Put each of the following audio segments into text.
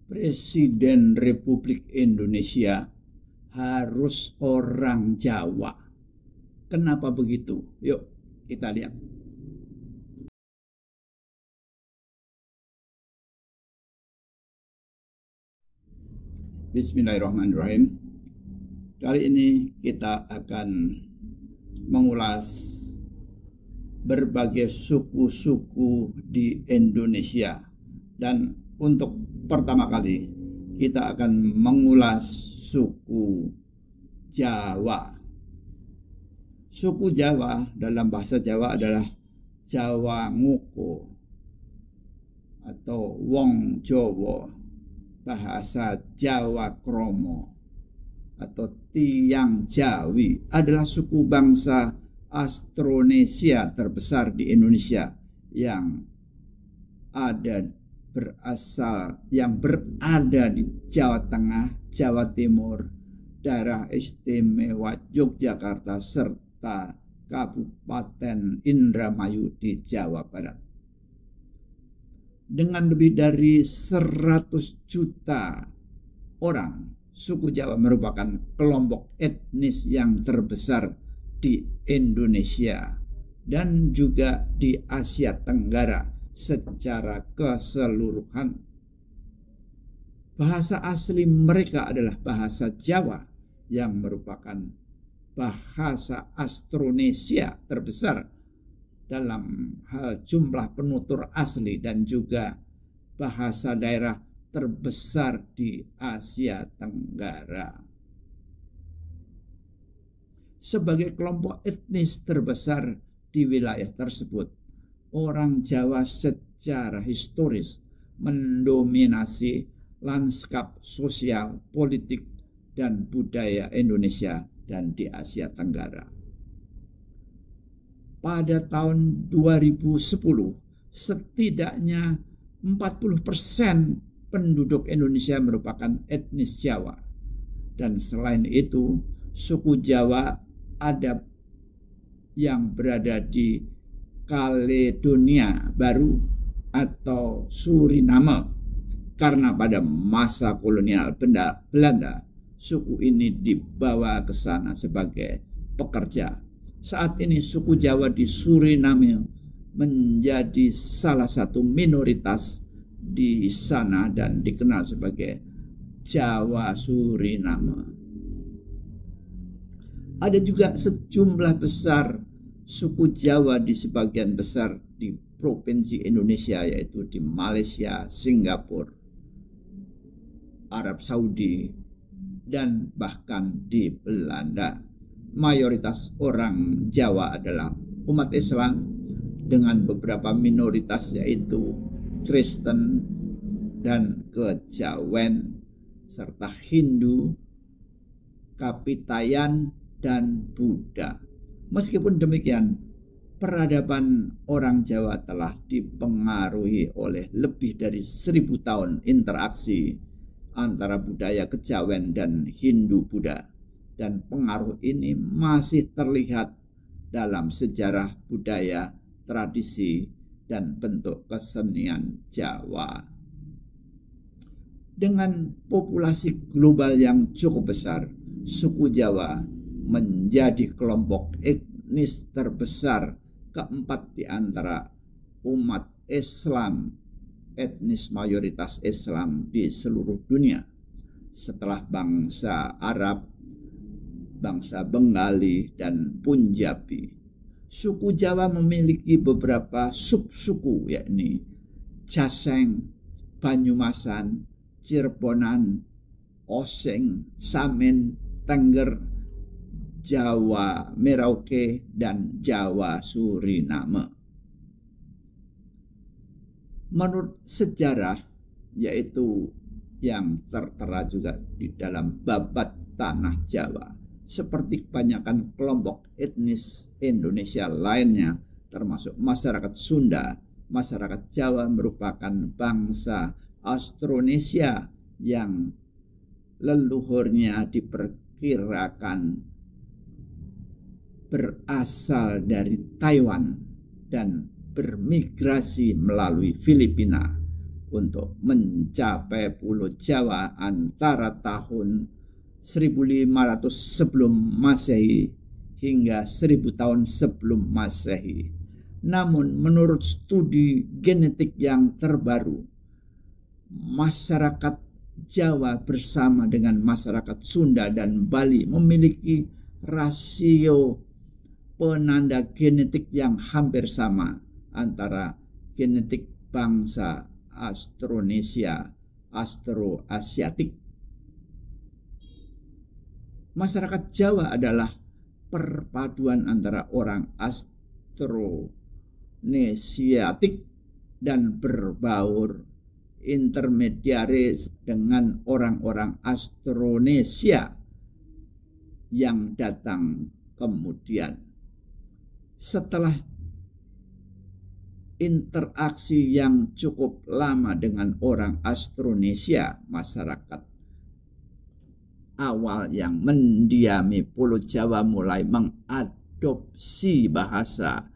Presiden Republik Indonesia harus orang Jawa. Kenapa begitu? Yuk kita lihat. Bismillahirrahmanirrahim. Kali ini kita akan mengulas berbagai suku-suku di Indonesia. Dan untuk pertama kali kita akan mengulas suku Jawa. Suku Jawa dalam bahasa Jawa adalah Jawa Ngoko atau Wong Jowo, bahasa Jawa Kromo atau Tiang Jawi, adalah suku bangsa Austronesia terbesar di Indonesia yang berada di Jawa Tengah, Jawa Timur, Daerah Istimewa Yogyakarta, serta Kabupaten Indramayu di Jawa Barat. Dengan lebih dari 100 juta orang, suku Jawa merupakan kelompok etnis yang terbesar di Indonesia dan juga di Asia Tenggara secara keseluruhan. Bahasa asli mereka adalah bahasa Jawa yang merupakan bahasa Austronesia terbesar dalam hal jumlah penutur asli dan juga bahasa daerah terbesar di Asia Tenggara. Sebagai kelompok etnis terbesar di wilayah tersebut, orang Jawa secara historis mendominasi lanskap sosial, politik, dan budaya Indonesia dan di Asia Tenggara. Pada tahun 2010, setidaknya 40% penduduk Indonesia merupakan etnis Jawa. Dan selain itu, suku Jawa ada yang berada di Kaledonia Baru atau Suriname, karena pada masa kolonial Belanda, suku ini dibawa ke sana sebagai pekerja. Saat ini suku Jawa di Suriname menjadi salah satu minoritas di sana dan dikenal sebagai Jawa Suriname. Ada juga sejumlah besar suku Jawa di sebagian besar di provinsi Indonesia, yaitu di Malaysia, Singapura, Arab Saudi, dan bahkan di Belanda. Mayoritas orang Jawa adalah umat Islam dengan beberapa minoritas yaitu Kristen dan Kejawen, serta Hindu, Kapitayan, dan Buddha. Meskipun demikian, peradaban orang Jawa telah dipengaruhi oleh lebih dari 1000 tahun interaksi antara budaya Kejawen dan Hindu-Buddha, dan pengaruh ini masih terlihat dalam sejarah budaya, tradisi, dan bentuk kesenian Jawa. Dengan populasi global yang cukup besar, suku Jawa menjadi kelompok etnis terbesar keempat di antara umat Islam, etnis mayoritas Islam di seluruh dunia, setelah bangsa Arab, bangsa Bengali, dan Punjabi. Suku Jawa memiliki beberapa subsuku, yakni Jaseng, Banyumasan, Cirebonan, Osing, Samin, Tengger, Jawa Merauke, dan Jawa Suriname. Menurut sejarah, yaitu yang tertera juga di dalam Babat Tanah Jawa, seperti kebanyakan kelompok etnis Indonesia lainnya, termasuk masyarakat Sunda, masyarakat Jawa merupakan bangsa Austronesia yang leluhurnya diperkirakan berasal dari Taiwan dan bermigrasi melalui Filipina, untuk mencapai Pulau Jawa antara tahun 1500 sebelum Masehi hingga 1000 tahun sebelum Masehi. Namun menurut studi genetik yang terbaru, masyarakat Jawa bersama dengan masyarakat Sunda dan Bali memiliki rasio penanda genetik yang hampir sama antara genetik bangsa Austronesia, Austroasiatik. Masyarakat Jawa adalah perpaduan antara orang Austronesiatik dan berbaur intermediaris dengan orang-orang Austronesia yang datang kemudian. Setelah interaksi yang cukup lama dengan orang Austronesia, masyarakat awal yang mendiami Pulau Jawa mulai mengadopsi bahasa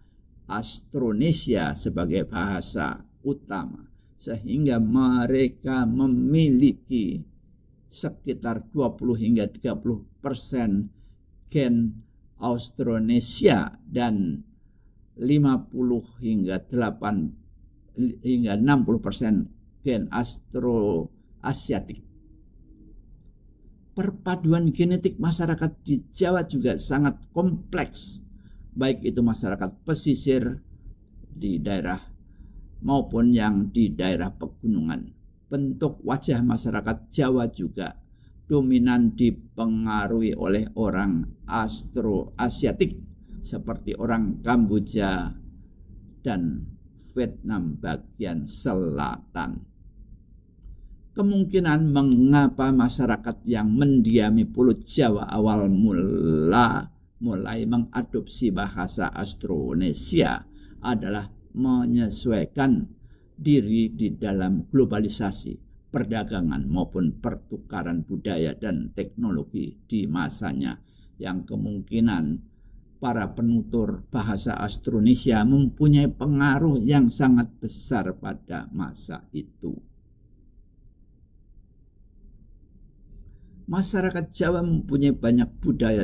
Austronesia sebagai bahasa utama, sehingga mereka memiliki sekitar 20 hingga 30% gen Austronesia dan 50 hingga 60% gen Austroasiatik. Perpaduan genetik masyarakat di Jawa juga sangat kompleks, baik itu masyarakat pesisir di daerah maupun yang di daerah pegunungan. Bentuk wajah masyarakat Jawa juga dominan dipengaruhi oleh orang Austroasiatik seperti orang Kamboja dan Vietnam bagian selatan. Kemungkinan mengapa masyarakat yang mendiami Pulau Jawa awal mulai mengadopsi bahasa Austronesia adalah menyesuaikan diri di dalam globalisasi, perdagangan maupun pertukaran budaya dan teknologi di masanya, yang kemungkinan para penutur bahasa Austronesia mempunyai pengaruh yang sangat besar pada masa itu. Masyarakat Jawa mempunyai banyak budaya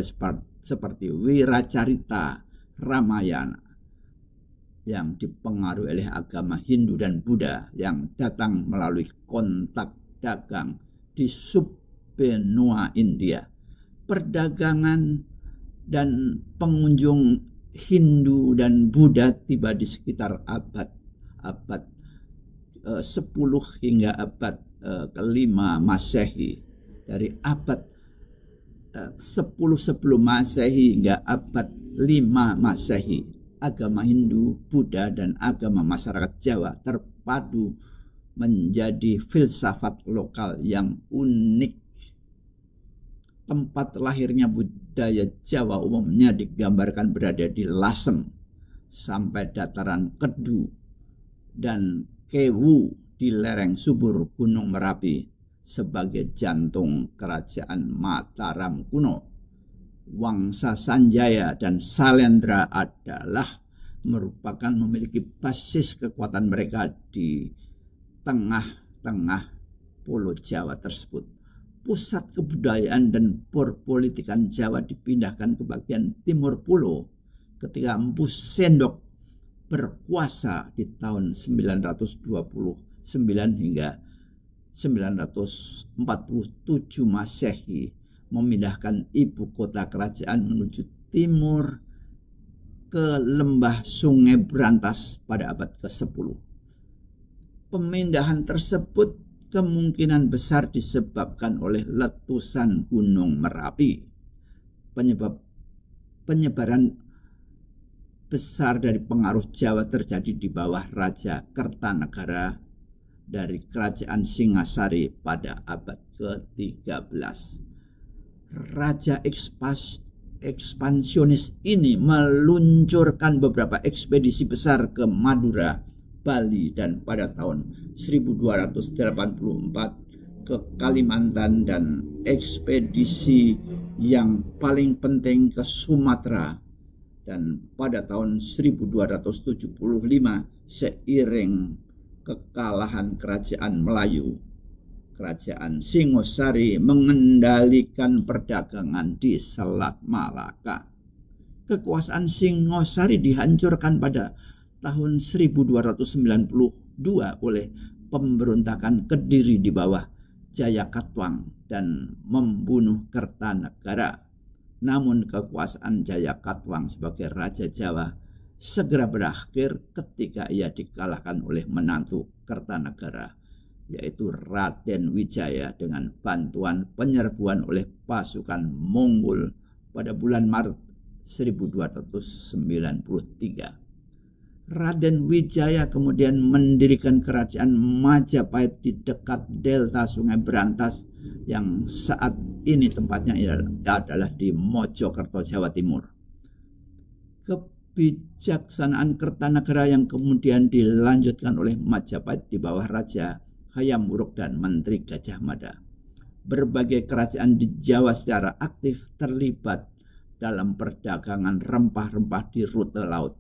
seperti Wiracarita, Ramayana yang dipengaruhi oleh agama Hindu dan Buddha yang datang melalui kontak dagang di subbenua India. Perdagangan dan pengunjung Hindu dan Buddha tiba di sekitar abad 10 hingga abad ke-5 Masehi. Dari abad 10 sebelum Masehi hingga abad 5 Masehi, agama Hindu, Buddha, dan agama masyarakat Jawa terpadu menjadi filsafat lokal yang unik. Tempat lahirnya budaya Jawa umumnya digambarkan berada di Lasem sampai dataran Kedu dan Kewu di lereng subur Gunung Merapi sebagai jantung kerajaan Mataram kuno. Wangsa Sanjaya dan Salendra adalah memiliki basis kekuatan mereka di tengah-tengah Pulau Jawa tersebut. Pusat kebudayaan dan perpolitikan Jawa dipindahkan ke bagian timur pulau ketika Empu Sendok berkuasa di tahun 929 hingga 947 Masehi, memindahkan ibu kota kerajaan menuju timur ke lembah Sungai Brantas pada abad ke-10. Pemindahan tersebut kemungkinan besar disebabkan oleh letusan Gunung Merapi. Penyebaran besar dari pengaruh Jawa terjadi di bawah Raja Kertanegara dari Kerajaan Singasari pada abad ke-13. Raja ekspansionis ini meluncurkan beberapa ekspedisi besar ke Madura, Bali, dan pada tahun 1284 ke Kalimantan, dan ekspedisi yang paling penting ke Sumatera, dan pada tahun 1275 seiring kekalahan kerajaan Melayu, kerajaan Singosari mengendalikan perdagangan di Selat Malaka. Kekuasaan Singosari dihancurkan pada tahun 1292 oleh pemberontakan Kediri di bawah Jayakatwang dan membunuh Kertanegara. Namun kekuasaan Jayakatwang sebagai Raja Jawa segera berakhir ketika ia dikalahkan oleh menantu Kertanegara, yaitu Raden Wijaya dengan bantuan penyerbuan oleh pasukan Mongol pada bulan Maret 1293. Raden Wijaya kemudian mendirikan kerajaan Majapahit di dekat delta Sungai Berantas yang saat ini tempatnya adalah di Mojokerto, Jawa Timur. Kebijaksanaan Kertanegara yang kemudian dilanjutkan oleh Majapahit di bawah Raja Hayam Wuruk dan Menteri Gajah Mada. Berbagai kerajaan di Jawa secara aktif terlibat dalam perdagangan rempah-rempah di rute laut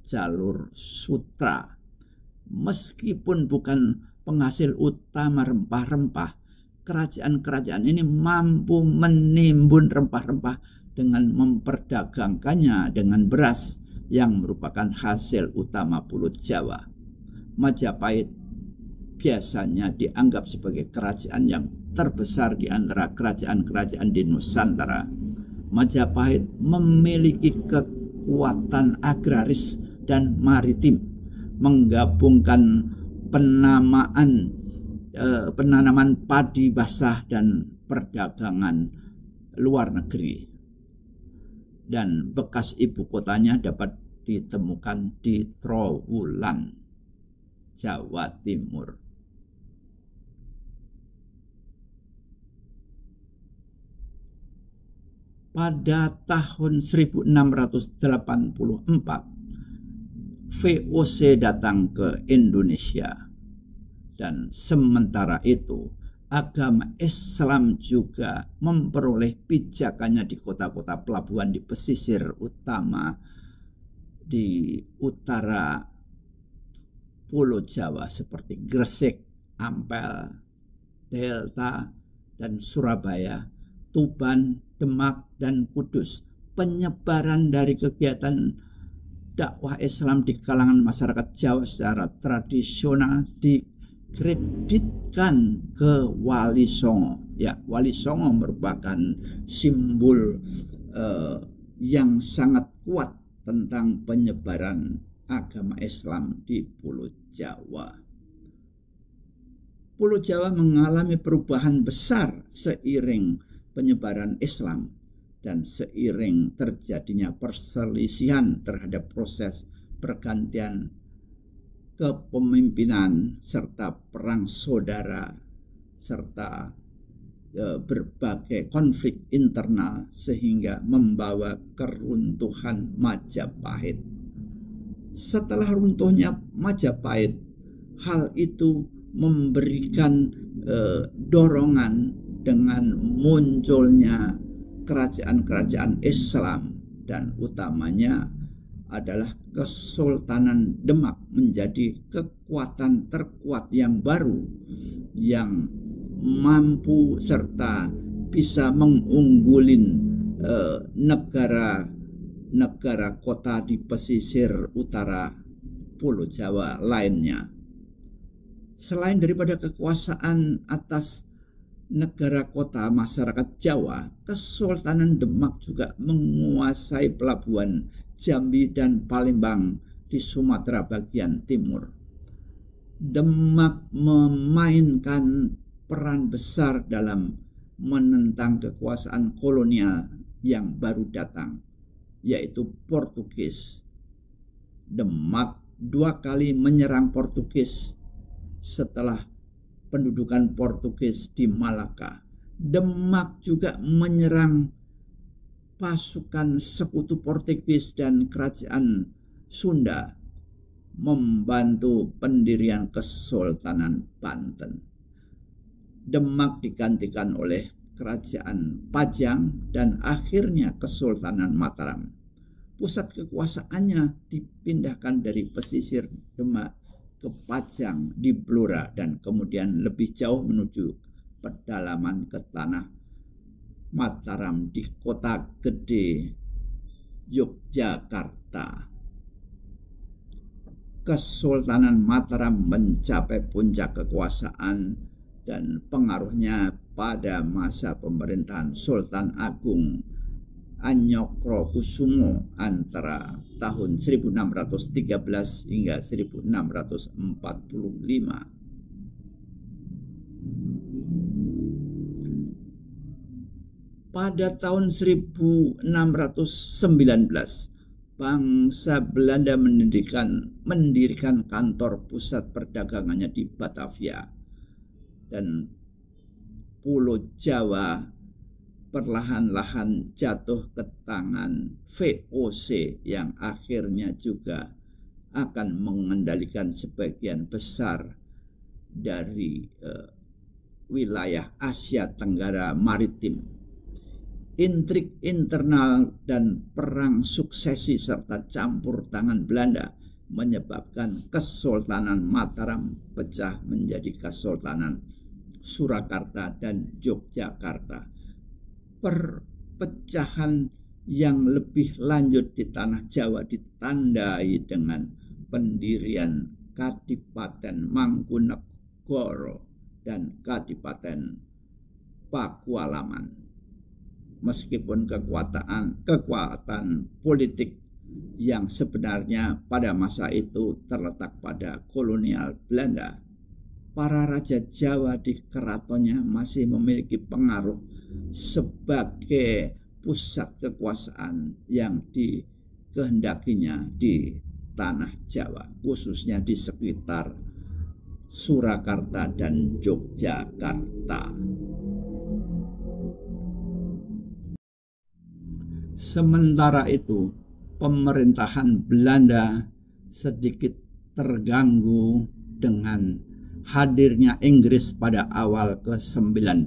jalur sutra. Meskipun bukan penghasil utama rempah-rempah, kerajaan-kerajaan ini mampu menimbun rempah-rempah dengan memperdagangkannya dengan beras yang merupakan hasil utama Pulau Jawa. Majapahit biasanya dianggap sebagai kerajaan yang terbesar di antara kerajaan-kerajaan di Nusantara. Majapahit memiliki kekuatan agraris dan maritim, menggabungkan penanaman padi basah dan perdagangan luar negeri. Dan bekas ibu kotanya dapat ditemukan di Trowulan, Jawa Timur. Pada tahun 1684, VOC datang ke Indonesia, dan sementara itu agama Islam juga memperoleh pijakannya di kota-kota pelabuhan di pesisir utama di utara Pulau Jawa seperti Gresik, Ampel, Delta, dan Surabaya, Tuban, Demak, dan Kudus. Penyebaran dari kegiatan dakwah Islam di kalangan masyarakat Jawa secara tradisional dikreditkan ke Wali Songo. Ya, Wali Songo merupakan simbol yang sangat kuat tentang penyebaran agama Islam di Pulau Jawa. Pulau Jawa mengalami perubahan besar seiring penyebaran Islam dan seiring terjadinya perselisihan terhadap proses pergantian kepemimpinan serta perang saudara serta berbagai konflik internal sehingga membawa keruntuhan Majapahit. Setelah runtuhnya Majapahit, hal itu memberikan dorongan dengan munculnya kerajaan-kerajaan Islam, dan utamanya adalah Kesultanan Demak menjadi kekuatan terkuat yang baru yang mampu serta bisa mengunggulin negara kota di pesisir utara Pulau Jawa lainnya. Selain daripada kekuasaan atas negara kota masyarakat Jawa, Kesultanan Demak juga menguasai pelabuhan Jambi dan Palembang di Sumatera bagian timur. Demak memainkan peran besar dalam menentang kekuasaan kolonial yang baru datang, yaitu Portugis. Demak 2 kali menyerang Portugis setelah pendudukan Portugis di Malaka. Demak juga menyerang pasukan sekutu Portugis dan kerajaan Sunda, membantu pendirian Kesultanan Banten. Demak digantikan oleh kerajaan Pajang dan akhirnya Kesultanan Mataram. Pusat kekuasaannya dipindahkan dari pesisir Demak ke Pajang di Blora dan kemudian lebih jauh menuju pedalaman ke tanah Mataram di Kota Gede Yogyakarta. Kesultanan Mataram mencapai puncak kekuasaan dan pengaruhnya pada masa pemerintahan Sultan Agung Anyokrokusumo antara tahun 1613 hingga 1645. Pada tahun 1619, bangsa Belanda mendirikan kantor pusat perdagangannya di Batavia, dan Pulau Jawa perlahan-lahan jatuh ke tangan VOC yang akhirnya juga akan mengendalikan sebagian besar dari wilayah Asia Tenggara Maritim. Intrik internal dan perang suksesi serta campur tangan Belanda menyebabkan Kesultanan Mataram pecah menjadi Kesultanan Surakarta dan Yogyakarta. Perpecahan yang lebih lanjut di tanah Jawa ditandai dengan pendirian Kadipaten Mangkunegoro dan Kadipaten Pakualaman. Meskipun kekuatan politik yang sebenarnya pada masa itu terletak pada kolonial Belanda, para raja Jawa di keratonnya masih memiliki pengaruh sebagai pusat kekuasaan yang dikehendakinya di tanah Jawa, khususnya di sekitar Surakarta dan Yogyakarta. Sementara itu, pemerintahan Belanda sedikit terganggu dengan hadirnya Inggris pada awal ke-19.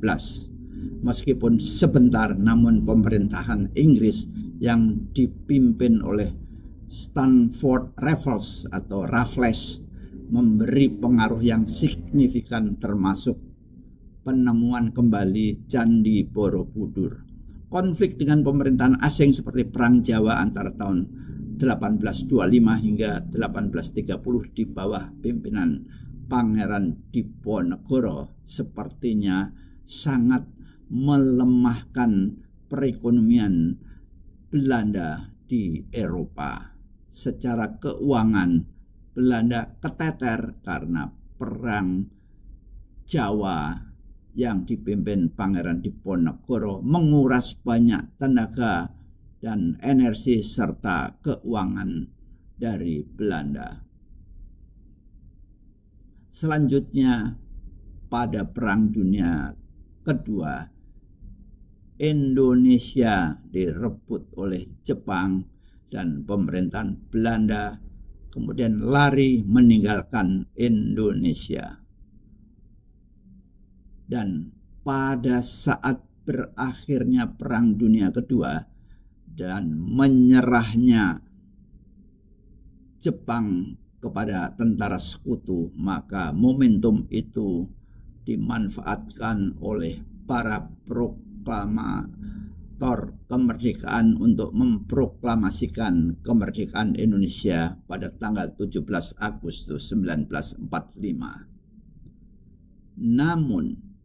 Meskipun sebentar, namun pemerintahan Inggris yang dipimpin oleh Stanford Raffles atau Raffles memberi pengaruh yang signifikan, termasuk penemuan kembali Candi Borobudur. Konflik dengan pemerintahan asing seperti Perang Jawa antara tahun 1825 hingga 1830 di bawah pimpinan Pangeran Diponegoro sepertinya sangat melemahkan perekonomian Belanda di Eropa. Secara keuangan, Belanda keteter karena Perang Jawa yang dipimpin Pangeran Diponegoro menguras banyak tenaga dan energi serta keuangan dari Belanda. Selanjutnya, pada Perang Dunia Kedua, Indonesia direbut oleh Jepang dan pemerintahan Belanda kemudian lari meninggalkan Indonesia. Dan pada saat berakhirnya Perang Dunia Kedua dan menyerahnya Jepang kepada tentara sekutu, maka momentum itu dimanfaatkan oleh para proklamator kemerdekaan untuk memproklamasikan kemerdekaan Indonesia pada tanggal 17 Agustus 1945. Namun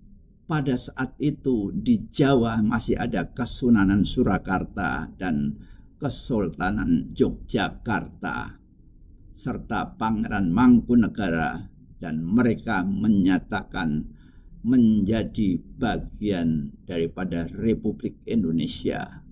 pada saat itu di Jawa masih ada Kesunanan Surakarta dan Kesultanan Yogyakarta serta Pangeran Mangkunegara, dan mereka menyatakan menjadi bagian daripada Republik Indonesia.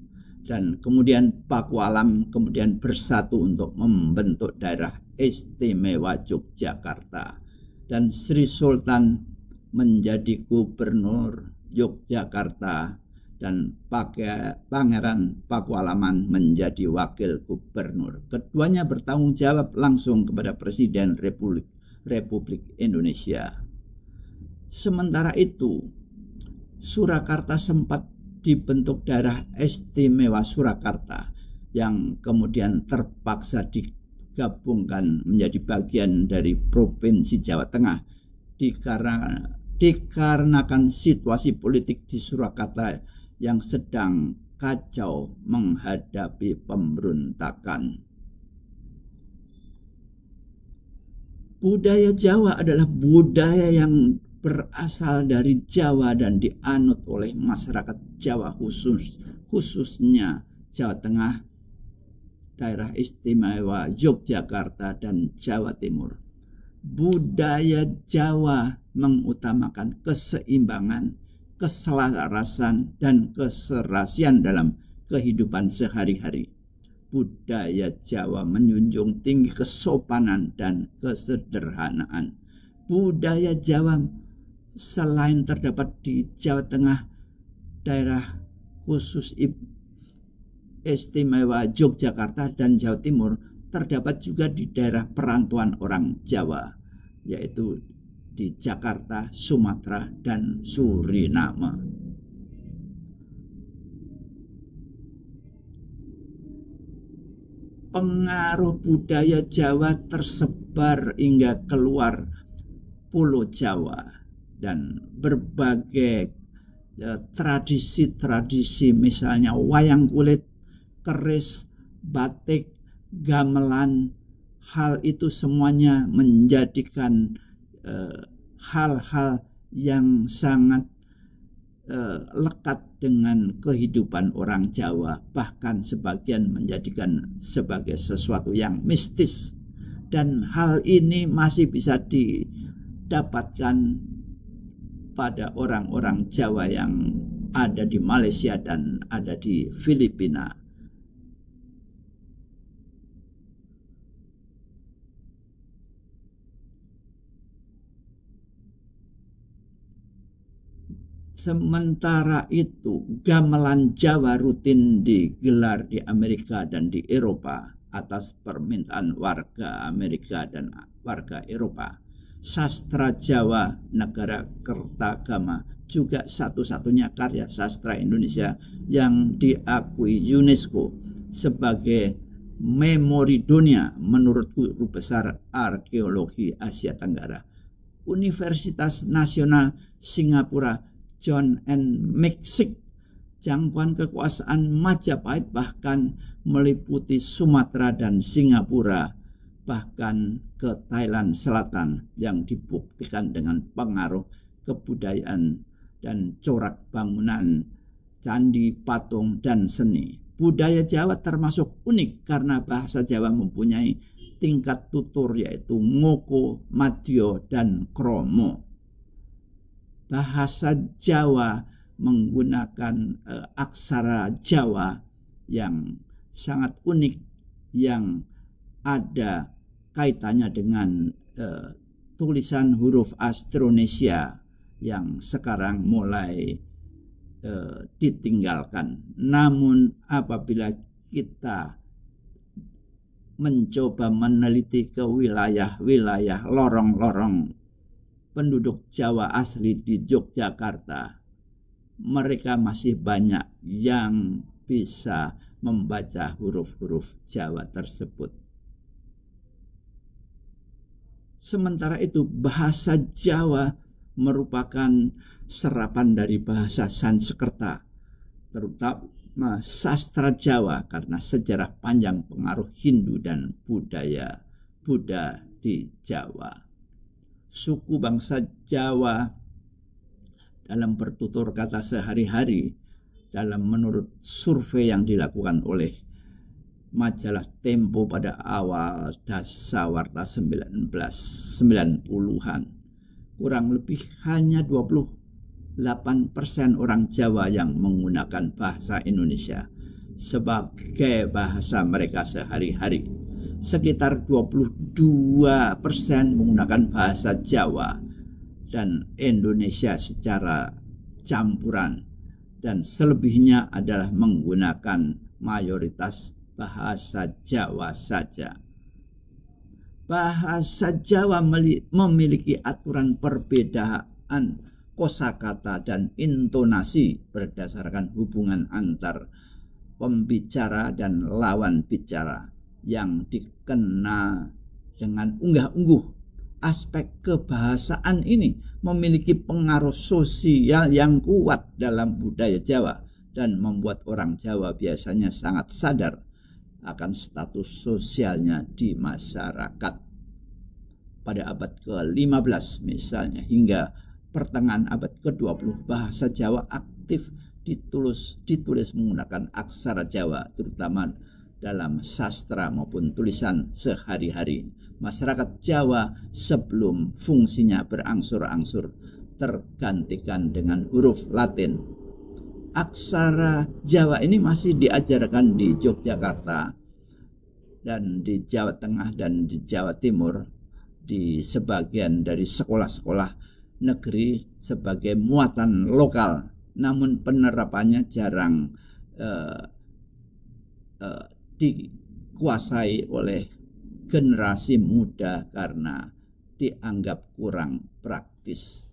Dan kemudian Pakualam kemudian bersatu untuk membentuk daerah istimewa Yogyakarta, dan Sri Sultan menjadi gubernur Yogyakarta dan Pangeran Pakualaman menjadi wakil gubernur. Keduanya bertanggung jawab langsung kepada Presiden Republik Indonesia. Sementara itu, Surakarta sempat dibentuk daerah istimewa Surakarta yang kemudian terpaksa digabungkan menjadi bagian dari Provinsi Jawa Tengah dikarenakan situasi politik di Surakarta yang sedang kacau menghadapi pemberontakan. Budaya Jawa adalah budaya yang berasal dari Jawa dan dianut oleh masyarakat Jawa khususnya Jawa Tengah, Daerah Istimewa Yogyakarta, dan Jawa Timur. Budaya Jawa mengutamakan keseimbangan, keselarasan, dan keserasian dalam kehidupan sehari-hari. Budaya Jawa menjunjung tinggi kesopanan dan kesederhanaan. Budaya Jawa selain terdapat di Jawa Tengah, daerah khusus istimewa Yogyakarta dan Jawa Timur, terdapat juga di daerah perantauan orang Jawa, yaitu di Jakarta, Sumatera, dan Suriname. Pengaruh budaya Jawa tersebar hingga keluar Pulau Jawa, dan berbagai tradisi-tradisi misalnya wayang kulit, keris, batik, gamelan, hal itu semuanya menjadikan hal-hal yang sangat lekat dengan kehidupan orang Jawa, bahkan sebagian menjadikan sebagai sesuatu yang mistis, dan hal ini masih bisa didapatkan pada orang-orang Jawa yang ada di Malaysia dan ada di Filipina. Sementara itu, gamelan Jawa rutin digelar di Amerika dan di Eropa atas permintaan warga Amerika dan warga Eropa. Sastra Jawa Negara Kertagama juga satu-satunya karya sastra Indonesia yang diakui UNESCO sebagai memori dunia menurut Guru Besar Arkeologi Asia Tenggara, Universitas Nasional Singapura John N. Mackenzie. Jangkauan kekuasaan Majapahit bahkan meliputi Sumatera dan Singapura, bahkan ke Thailand Selatan, yang dibuktikan dengan pengaruh kebudayaan dan corak bangunan, candi, patung, dan seni. Budaya Jawa termasuk unik karena bahasa Jawa mempunyai tingkat tutur yaitu ngoko, madya, dan kromo. Bahasa Jawa menggunakan aksara Jawa yang sangat unik yang ada kaitannya dengan tulisan huruf Austronesia yang sekarang mulai ditinggalkan. Namun apabila kita mencoba meneliti ke wilayah-wilayah lorong-lorong penduduk Jawa asli di Yogyakarta, mereka masih banyak yang bisa membaca huruf-huruf Jawa tersebut. Sementara itu, bahasa Jawa merupakan serapan dari bahasa Sanskerta, terutama sastra Jawa, karena sejarah panjang pengaruh Hindu dan budaya Buddha di Jawa. Suku bangsa Jawa dalam bertutur kata sehari-hari, dalam menurut survei yang dilakukan oleh majalah Tempo pada awal dasawarsa 1990-an, kurang lebih hanya 28% orang Jawa yang menggunakan bahasa Indonesia sebagai bahasa mereka sehari-hari. Sekitar 22% menggunakan bahasa Jawa dan Indonesia secara campuran, dan selebihnya adalah menggunakan mayoritas bahasa Jawa saja. Bahasa Jawa memiliki aturan perbedaan kosakata dan intonasi berdasarkan hubungan antar pembicara dan lawan bicara. yang dikenal dengan unggah-ungguh. Aspek kebahasaan ini memiliki pengaruh sosial yang kuat dalam budaya Jawa dan membuat orang Jawa biasanya sangat sadar akan status sosialnya di masyarakat. Pada abad ke-15 misalnya hingga pertengahan abad ke-20, bahasa Jawa aktif ditulis menggunakan aksara Jawa, terutama dalam sastra maupun tulisan sehari-hari. Masyarakat Jawa sebelum fungsinya berangsur-angsur tergantikan dengan huruf Latin. Aksara Jawa ini masih diajarkan di Yogyakarta dan di Jawa Tengah dan di Jawa Timur di sebagian dari sekolah-sekolah negeri sebagai muatan lokal, namun penerapannya jarang dikuasai oleh generasi muda karena dianggap kurang praktis.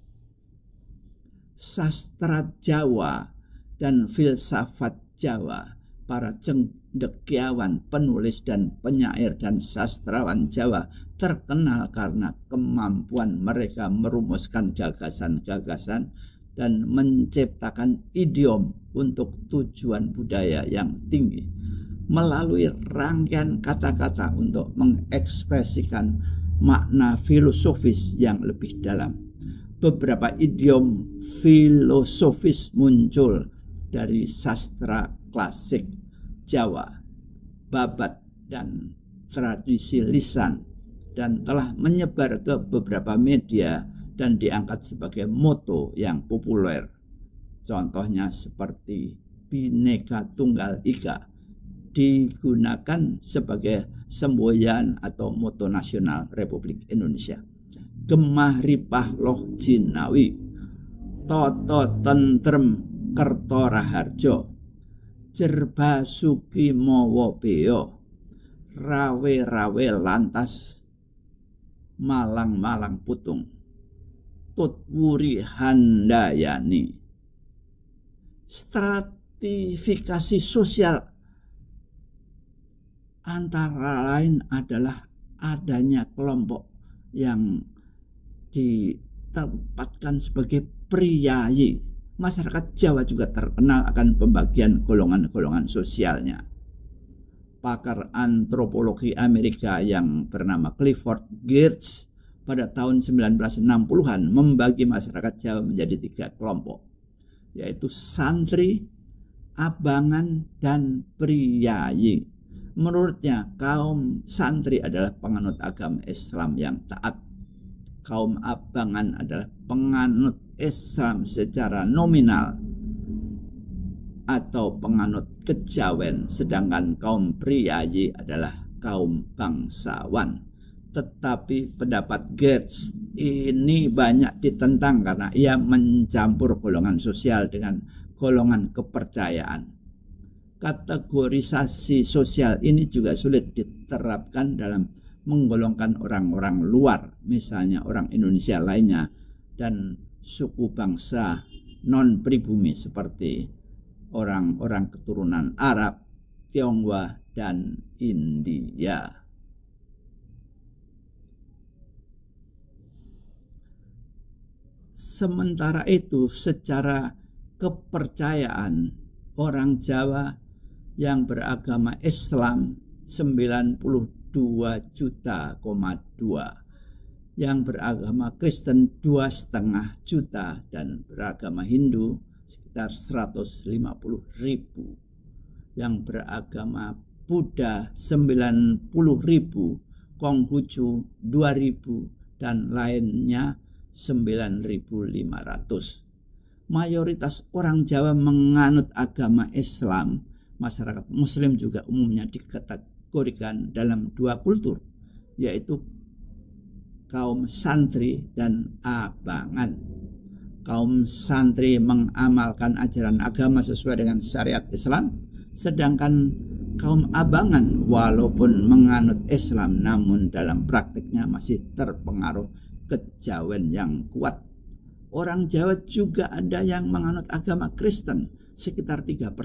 Sastra Jawa dan filsafat Jawa, para cendekiawan, penulis dan penyair dan sastrawan Jawa terkenal karena kemampuan mereka merumuskan gagasan-gagasan dan menciptakan idiom untuk tujuan budaya yang tinggi melalui rangkaian kata-kata untuk mengekspresikan makna filosofis yang lebih dalam. Beberapa idiom filosofis muncul dari sastra klasik Jawa, babat dan tradisi lisan, dan telah menyebar ke beberapa media dan diangkat sebagai moto yang populer. Contohnya seperti Bhinneka Tunggal Ika digunakan sebagai semboyan atau moto nasional Republik Indonesia. Gemah ripah loh jinawi, toto tentrem kerto raharjo, jerba suki mowo beo, rawe-rawe lantas malang-malang putung, tutwuri handayani. Stratifikasi sosial antara lain adalah adanya kelompok yang ditempatkan sebagai priyayi. Masyarakat Jawa juga terkenal akan pembagian golongan-golongan sosialnya. Pakar antropologi Amerika yang bernama Clifford Geertz pada tahun 1960-an membagi masyarakat Jawa menjadi 3 kelompok, yaitu santri, abangan, dan priyayi. Menurutnya, kaum santri adalah penganut agama Islam yang taat. Kaum abangan adalah penganut Islam secara nominal atau penganut kejawen, sedangkan kaum priyayi adalah kaum bangsawan. Tetapi pendapat Geertz ini banyak ditentang karena ia mencampur golongan sosial dengan golongan kepercayaan. Kategorisasi sosial ini juga sulit diterapkan dalam menggolongkan orang-orang luar, misalnya orang Indonesia lainnya dan suku bangsa non-pribumi seperti orang-orang keturunan Arab, Tionghoa, dan India. Sementara itu, secara kepercayaan, orang Jawa yang beragama Islam 92,2 juta, yang beragama Kristen 2,5 juta, dan beragama Hindu sekitar 150.000, yang beragama Buddha 90.000, Konghucu 2.000, dan lainnya 9.500. Mayoritas orang Jawa menganut agama Islam. Masyarakat Muslim juga umumnya dikategorikan dalam 2 kultur, yaitu kaum santri dan abangan. Kaum santri mengamalkan ajaran agama sesuai dengan syariat Islam, sedangkan kaum abangan walaupun menganut Islam namun dalam praktiknya masih terpengaruh kejawen yang kuat. Orang Jawa juga ada yang menganut agama Kristen sekitar 3%,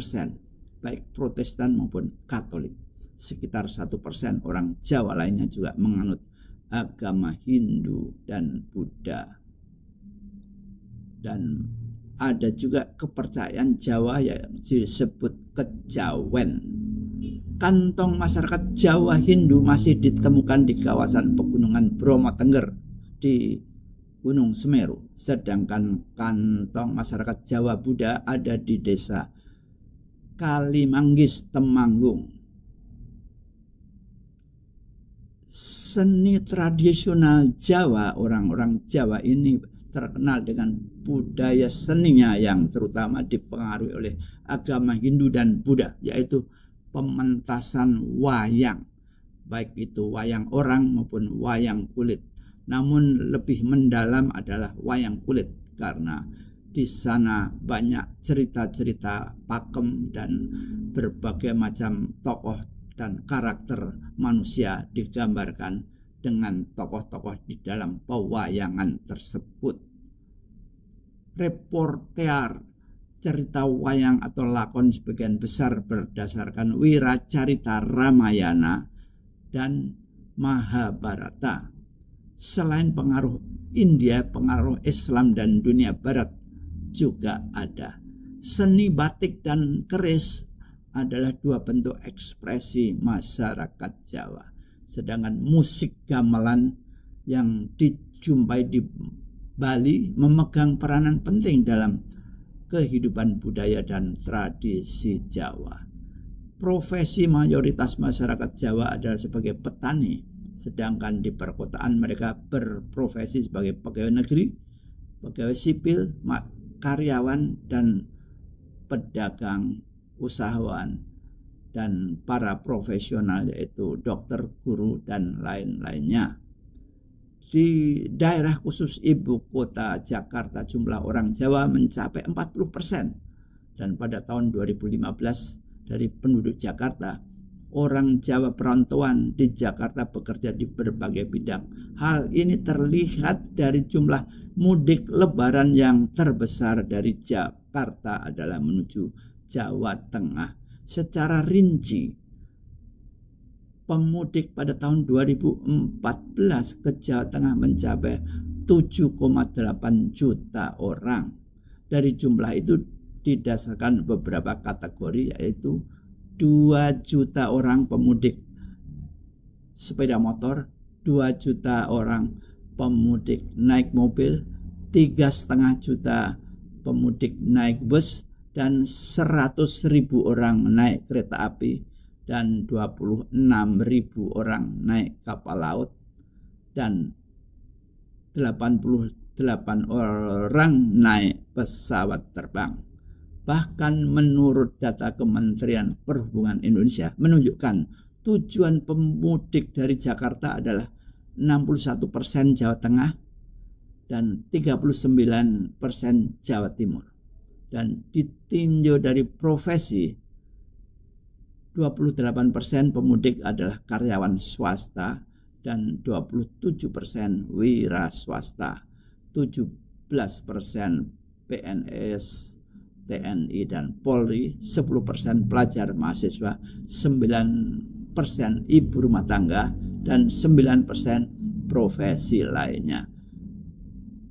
baik Protestan maupun Katolik. sekitar 1% orang Jawa lainnya juga menganut agama Hindu dan Buddha. Dan ada juga kepercayaan Jawa yang disebut kejawen. Kantong masyarakat Jawa Hindu masih ditemukan di kawasan pegunungan Bromo Tengger di Gunung Semeru, sedangkan kantong masyarakat Jawa Buddha ada di desa Kalimanggis, Temanggung. Seni tradisional Jawa, orang-orang Jawa ini terkenal dengan budaya seninya yang terutama dipengaruhi oleh agama Hindu dan Buddha, yaitu pementasan wayang, baik itu wayang orang maupun wayang kulit. Namun lebih mendalam adalah wayang kulit, karena di sana banyak cerita-cerita pakem dan berbagai macam tokoh dan karakter manusia digambarkan dengan tokoh-tokoh di dalam pewayangan tersebut. Reporter cerita wayang atau lakon sebagian besar berdasarkan wiracarita Ramayana dan Mahabharata. Selain pengaruh India, pengaruh Islam dan dunia Barat juga ada. Seni batik dan keris adalah dua bentuk ekspresi masyarakat Jawa. Sedangkan musik gamelan yang dijumpai di Bali memegang peranan penting dalam kehidupan budaya dan tradisi Jawa. Profesi mayoritas masyarakat Jawa adalah sebagai petani, sedangkan di perkotaan mereka berprofesi sebagai pegawai negeri, pegawai sipil, karyawan, dan pedagang, usahawan, dan para profesional yaitu dokter, guru, dan lain-lainnya. Di daerah khusus ibu kota Jakarta jumlah orang Jawa mencapai 40%, dan pada tahun 2015 dari penduduk Jakarta, orang Jawa perantauan di Jakarta bekerja di berbagai bidang. Hal ini terlihat dari jumlah mudik lebaran yang terbesar dari Jakarta adalah menuju Jawa Tengah. Secara rinci, pemudik pada tahun 2014 ke Jawa Tengah mencapai 7,8 juta orang. Dari jumlah itu didasarkan beberapa kategori, yaitu 2 juta orang pemudik sepeda motor, 2 juta orang pemudik naik mobil, 3,5 juta pemudik naik bus, dan 100.000 orang naik kereta api, dan 26.000 orang naik kapal laut, dan 88 orang naik pesawat terbang. Bahkan menurut data Kementerian Perhubungan Indonesia menunjukkan tujuan pemudik dari Jakarta adalah 61% Jawa Tengah dan 39% Jawa Timur. Dan ditinjau dari profesi, 28% pemudik adalah karyawan swasta dan 27% wira swasta, 17% PNS, TNI dan Polri, 10% pelajar mahasiswa, 9% ibu rumah tangga, dan 9% profesi lainnya.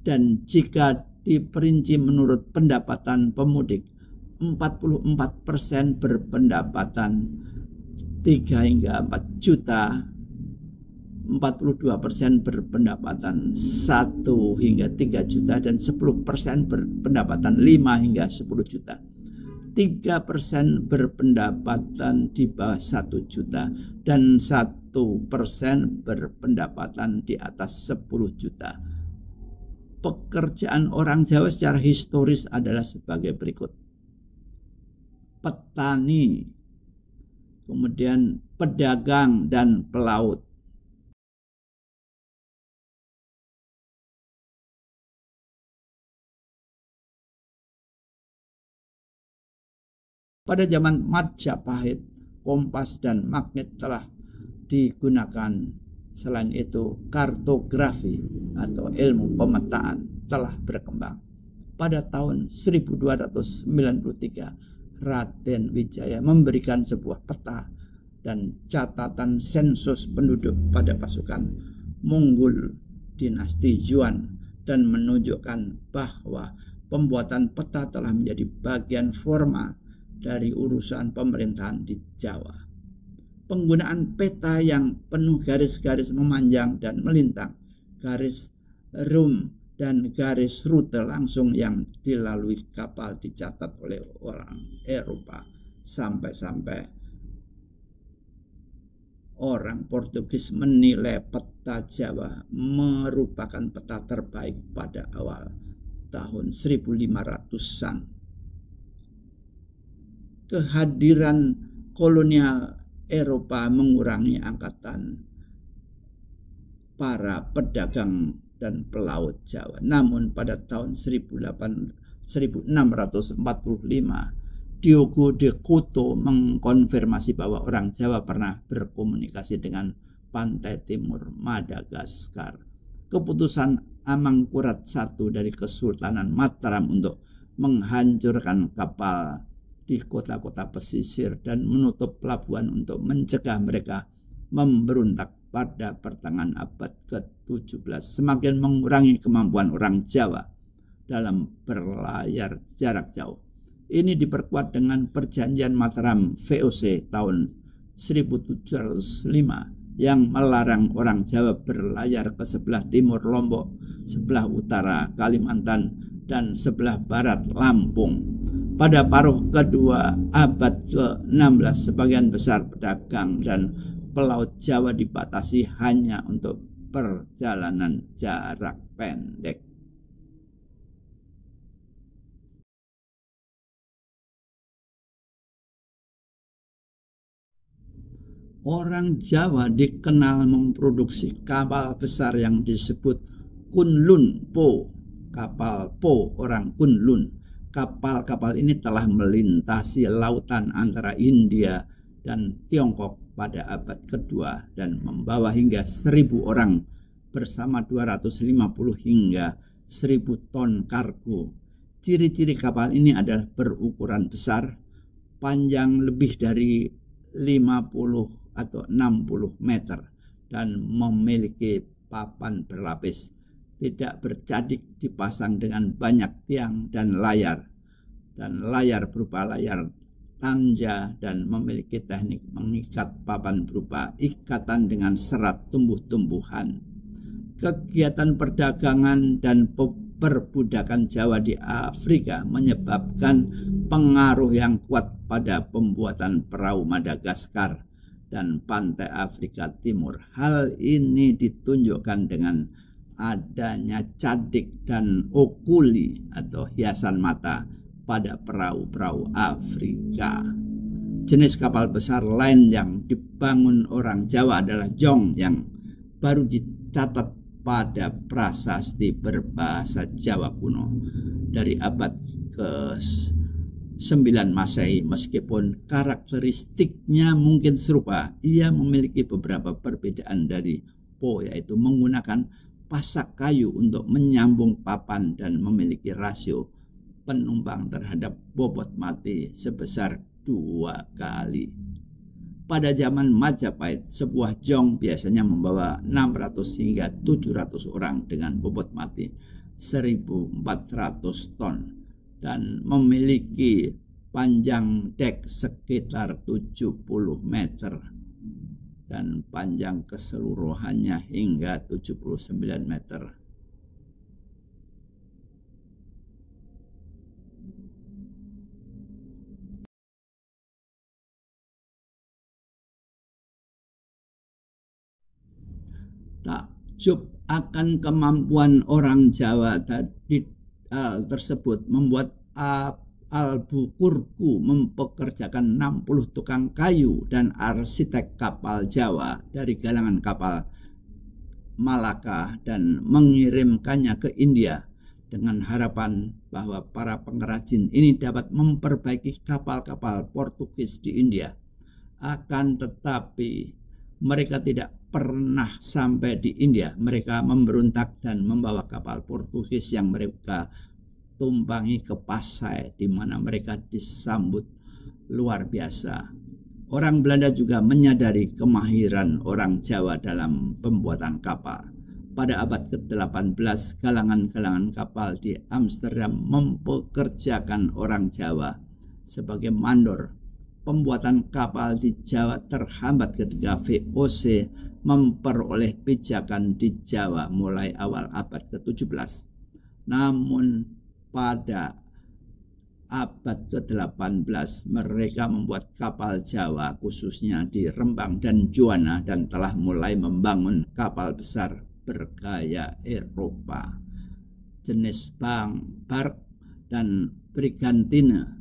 Dan jika diperinci menurut pendapatan pemudik, 44% berpendapatan 3 hingga 4 juta, 42% berpendapatan 1 hingga 3 juta, dan 10% berpendapatan 5 hingga 10 juta. 3% berpendapatan di bawah 1 juta, dan 1% berpendapatan di atas 10 juta. Pekerjaan orang Jawa secara historis adalah sebagai berikut: petani, kemudian pedagang dan pelaut. Pada zaman Majapahit, kompas dan magnet telah digunakan. Selain itu, kartografi atau ilmu pemetaan telah berkembang. Pada tahun 1293, Raden Wijaya memberikan sebuah peta dan catatan sensus penduduk pada pasukan Monggol dinasti Yuan, dan menunjukkan bahwa pembuatan peta telah menjadi bagian formal dari urusan pemerintahan di Jawa. Penggunaan peta yang penuh garis-garis memanjang dan melintang, garis rum dan garis rute langsung yang dilalui kapal dicatat oleh orang Eropa sampai-sampai orang Portugis menilai peta Jawa merupakan peta terbaik pada awal tahun 1500-an. Kehadiran kolonial Eropa mengurangi angkatan para pedagang dan pelaut Jawa. Namun pada tahun 1645, Diogo de Couto mengkonfirmasi bahwa orang Jawa pernah berkomunikasi dengan pantai timur Madagaskar. Keputusan Amangkurat I dari Kesultanan Mataram untuk menghancurkan kapal di kota-kota pesisir dan menutup pelabuhan untuk mencegah mereka memberontak pada pertengahan abad ke-17 semakin mengurangi kemampuan orang Jawa dalam berlayar jarak jauh. Ini diperkuat dengan perjanjian Mataram VOC tahun 1705 yang melarang orang Jawa berlayar ke sebelah timur Lombok, sebelah utara Kalimantan, dan sebelah barat Lampung. Pada paruh kedua abad ke-16, sebagian besar pedagang dan pelaut Jawa dibatasi hanya untuk perjalanan jarak pendek. Orang Jawa dikenal memproduksi kapal besar yang disebut Kunlun Po, kapal Po orang Kunlun. Kapal-kapal ini telah melintasi lautan antara India dan Tiongkok pada abad kedua dan membawa hingga 1.000 orang bersama 250 hingga 1.000 ton kargo. Ciri-ciri kapal ini adalah berukuran besar, panjang lebih dari 50 atau 60 meter, dan memiliki papan berlapis, tidak bercadik, dipasang dengan banyak tiang dan layar berupa layar tanja, dan memiliki teknik mengikat papan berupa ikatan dengan serat tumbuh-tumbuhan. Kegiatan perdagangan dan perbudakan Jawa di Afrika menyebabkan pengaruh yang kuat pada pembuatan perahu Madagaskar dan pantai Afrika Timur. Hal ini ditunjukkan dengan adanya cadik dan okuli atau hiasan mata pada perahu-perahu Afrika. Jenis kapal besar lain yang dibangun orang Jawa adalah jong yang baru dicatat pada prasasti berbahasa Jawa kuno dari abad ke-9 Masehi. Meskipun karakteristiknya mungkin serupa, ia memiliki beberapa perbedaan dari Po, yaitu menggunakan pasak kayu untuk menyambung papan dan memiliki rasio penumpang terhadap bobot mati sebesar 2 kali. Pada zaman Majapahit, sebuah jong biasanya membawa 600 hingga 700 orang dengan bobot mati 1.400 ton dan memiliki panjang dek sekitar 70 meter dan panjang keseluruhannya hingga 79 meter. Takjub akan kemampuan orang Jawa tadi tersebut membuat Albuquerque mempekerjakan 60 tukang kayu dan arsitek kapal Jawa dari galangan kapal Malaka dan mengirimkannya ke India dengan harapan bahwa para pengrajin ini dapat memperbaiki kapal-kapal Portugis di India. Akan tetapi mereka tidak pernah sampai di India. Mereka memberontak dan membawa kapal Portugis yang mereka tumpangi ke Pasai, di mana mereka disambut luar biasa. Orang Belanda juga menyadari kemahiran orang Jawa dalam pembuatan kapal. Pada abad ke-18, galangan-galangan kapal di Amsterdam mempekerjakan orang Jawa sebagai mandor. Pembuatan kapal di Jawa terhambat ketika VOC memperoleh pijakan di Jawa mulai awal abad ke-17. Namun pada abad ke-18 mereka membuat kapal Jawa khususnya di Rembang dan Juwana dan telah mulai membangun kapal besar bergaya Eropa jenis Bark dan Brigantine.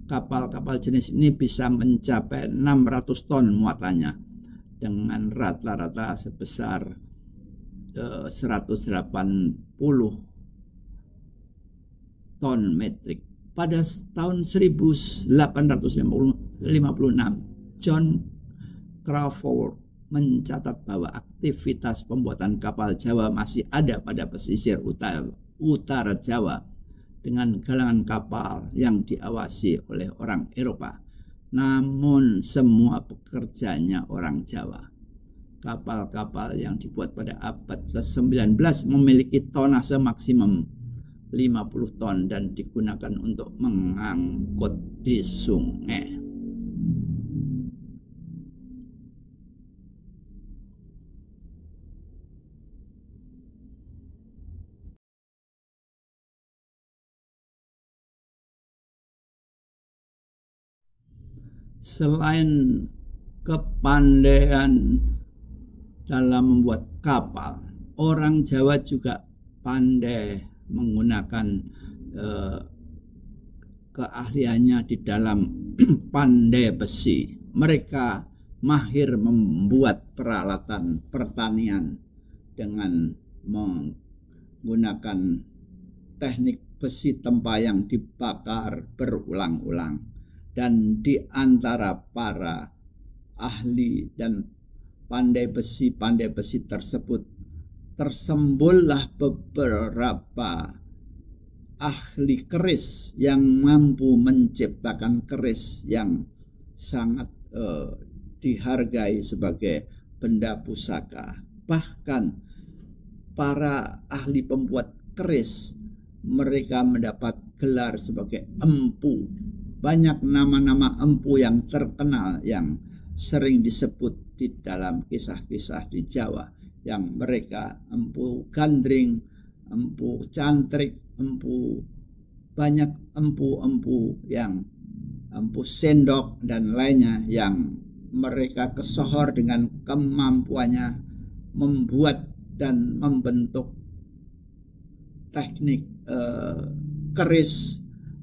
Kapal-kapal jenis ini bisa mencapai 600 ton muatannya dengan rata-rata sebesar 180 ton metrik. Pada tahun 1856, John Crawford mencatat bahwa aktivitas pembuatan kapal Jawa masih ada pada pesisir utara Jawa dengan galangan kapal yang diawasi oleh orang Eropa. Namun semua pekerjanya orang Jawa. Kapal-kapal yang dibuat pada abad ke-19 memiliki tonase maksimum 50 ton dan digunakan untuk mengangkut di sungai. Selain kepandaian dalam membuat kapal, orang Jawa juga pandai menggunakan keahliannya di dalam pandai besi. Mereka mahir membuat peralatan pertanian dengan menggunakan teknik besi tempayang dibakar berulang-ulang. Dan di antara para ahli dan pandai besi tersebut tersembuhlah beberapa ahli keris yang mampu menciptakan keris yang sangat dihargai sebagai benda pusaka. Bahkan para ahli pembuat keris mereka mendapat gelar sebagai empu. Banyak nama-nama empu yang terkenal yang sering disebut di dalam kisah-kisah di Jawa, yang mereka empu gandring, empu cantrik, banyak empu-empu yang empu sendok dan lainnya yang mereka kesohor dengan kemampuannya membuat dan membentuk teknik keris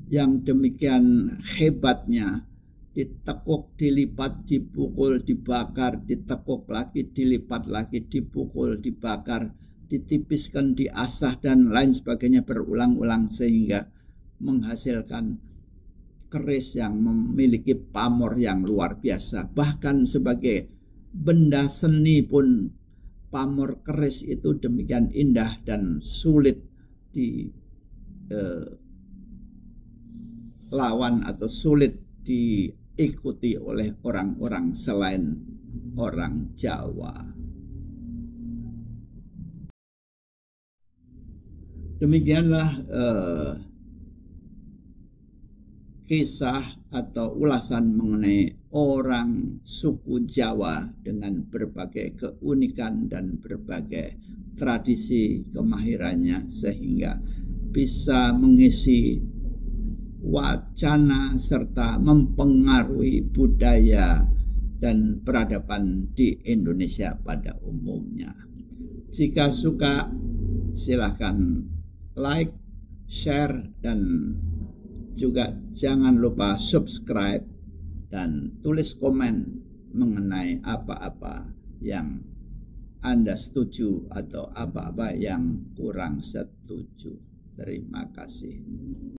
yang demikian hebatnya. Ditekuk, dilipat, dipukul, dibakar, ditekuk lagi, dilipat lagi, dipukul, dibakar, ditipiskan, diasah dan lain sebagainya berulang-ulang sehingga menghasilkan keris yang memiliki pamor yang luar biasa. Bahkan sebagai benda seni pun pamor keris itu demikian indah dan sulit lawan atau sulit diikuti oleh orang-orang selain orang Jawa. Demikianlah kisah atau ulasan mengenai orang suku Jawa dengan berbagai keunikan dan berbagai tradisi kemahirannya sehingga bisa mengisi wacana serta mempengaruhi budaya dan peradaban di Indonesia pada umumnya. Jika suka silahkan like, share, dan juga jangan lupa subscribe dan tulis komen mengenai apa-apa yang Anda setuju atau apa-apa yang kurang setuju. Terima kasih.